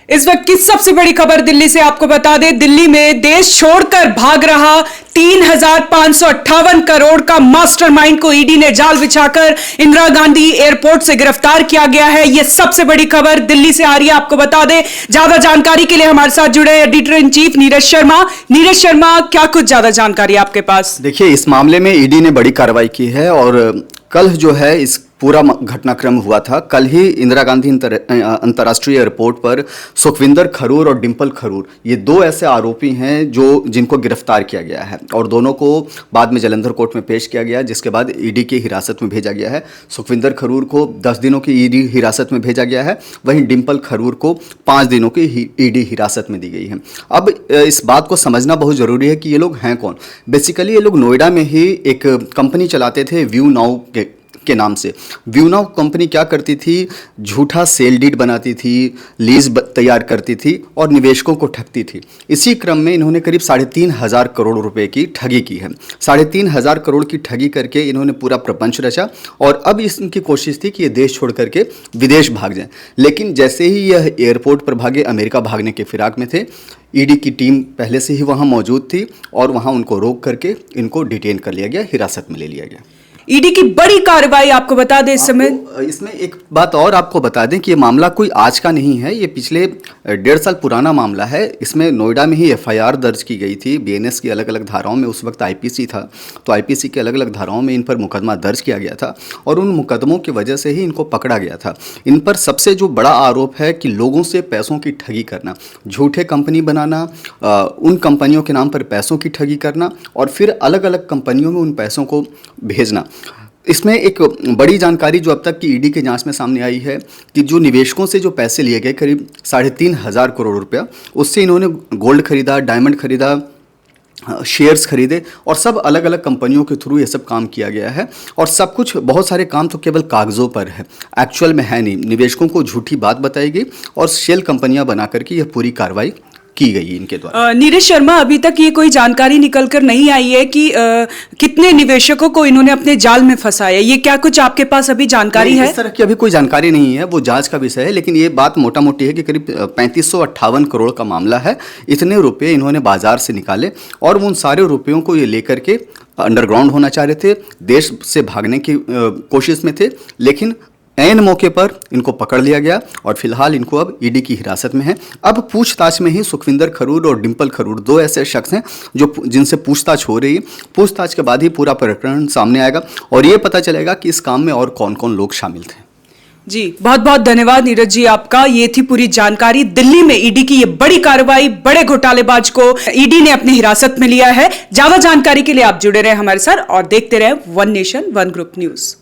इस वक्त की सबसे बड़ी खबर दिल्ली से आपको बता दें, दिल्ली में देश छोड़कर भाग रहा 3,558 करोड़ का मास्टरमाइंड को ईडी ने जाल बिछाकर इंदिरा गांधी एयरपोर्ट से गिरफ्तार किया गया है। यह सबसे बड़ी खबर दिल्ली से आ रही है, आपको बता दें। ज्यादा जानकारी के लिए हमारे साथ जुड़े editor in chief Neeraj Sharma. Neeraj Sharma, क्या कुछ ज्यादा जानकारी आपके पास? देखिए, इस मामले में ईडी ने बड़ी कार्रवाई की है और कल जो है इस पूरा घटनाक्रम हुआ था। कल ही इंदिरा गांधी अंतर्राष्ट्रीय एयरपोर्ट पर सुखविंदर खरूर और डिंपल खरूर, ये दो ऐसे आरोपी हैं जिनको गिरफ्तार किया गया है और दोनों को बाद में जालंधर कोर्ट में पेश किया गया, जिसके बाद ईडी की हिरासत में भेजा गया है। सुखविंदर खरूर को 10 दिनों की ईडी हिरासत में भेजा गया है, वहीं डिंपल खरूर को 5 दिनों की ईडी हिरासत में दी गई है। अब इस बात को समझना बहुत ज़रूरी है कि ये लोग हैं कौन। बेसिकली ये लोग नोएडा में ही एक कंपनी चलाते थे, व्यू नाउ के नाम से। व्यू नाउ कंपनी क्या करती थी? झूठा सेल डीड बनाती थी, लीज तैयार करती थी और निवेशकों को ठगती थी। इसी क्रम में इन्होंने करीब 3,500 करोड़ रुपए की ठगी की है। 3,500 करोड़ की ठगी करके इन्होंने पूरा प्रपंच रचा और अब इनकी कोशिश थी कि ये देश छोड़ करके विदेश भाग जाएं। लेकिन जैसे ही यह एयरपोर्ट पर भागे, अमेरिका भागने के फिराक में थे, ईडी की टीम पहले से ही वहाँ मौजूद थी और वहाँ उनको रोक करके इनको डिटेन कर लिया गया, हिरासत में ले लिया गया। ईडी की बड़ी कार्रवाई आपको बता दें इस समय। इसमें एक बात और आपको बता दें कि ये मामला कोई आज का नहीं है, ये पिछले 1.5 साल पुराना मामला है। इसमें नोएडा में ही एफआईआर दर्ज की गई थी बीएनएस की अलग अलग धाराओं में। उस वक्त आईपीसी था, तो आईपीसी के अलग अलग धाराओं में इन पर मुकदमा दर्ज किया गया था और उन मुकदमों की वजह से ही इनको पकड़ा गया था। इन पर सबसे जो बड़ा आरोप है कि लोगों से पैसों की ठगी करना, झूठे कंपनी बनाना, उन कंपनियों के नाम पर पैसों की ठगी करना और फिर अलग अलग कंपनियों में उन पैसों को भेजना। इसमें एक बड़ी जानकारी जो अब तक की ईडी के जांच में सामने आई है कि जो निवेशकों से जो पैसे लिए गए करीब 3,500 करोड़ रुपया, उससे इन्होंने गोल्ड खरीदा, डायमंड खरीदा, शेयर्स खरीदे और सब अलग अलग कंपनियों के थ्रू ये सब काम किया गया है। और सब कुछ, बहुत सारे काम तो केवल कागज़ों पर है, एक्चुअल में है नहीं। निवेशकों को झूठी बात बताई गई और शेल कंपनियां बना करके यह पूरी कार्रवाई की गई इनके द्वारा। नीरज शर्मा, अभी तक ये कोई जानकारी निकल कर नहीं आई है कि कितने निवेशकों को इन्होंने अपने जाल में फंसाया? ये क्या कुछ आपके पास अभी जानकारी है? इस तरह की अभी कोई जानकारी नहीं है, वो जांच का विषय है। लेकिन ये बात मोटा मोटी है कि करीब 3,558 करोड़ का मामला है। इतने रुपये इन्होंने बाजार से निकाले और उन सारे रुपयों को ये लेकर के अंडरग्राउंड होना चाह रहे थे, देश से भागने की कोशिश में थे। लेकिन ऐन मौके पर इनको पकड़ लिया गया और फिलहाल इनको अब ईडी की हिरासत में है। अब पूछताछ में ही सुखविंदर खरूर और डिंपल खरूर, दो ऐसे शख्स हैं जिनसे पूछताछ हो रही है। पूछताछ के बाद ही पूरा प्रकरण सामने आएगा और ये पता चलेगा कि इस काम में और कौन कौन लोग शामिल थे। जी, बहुत बहुत धन्यवाद नीरज जी आपका। ये थी पूरी जानकारी। दिल्ली में ईडी की ये बड़ी कार्रवाई, बड़े घोटालेबाज को ईडी ने अपनी हिरासत में लिया है। ज्यादा जानकारी के लिए आप जुड़े रहे हमारे साथ और देखते रहे one nation one group news.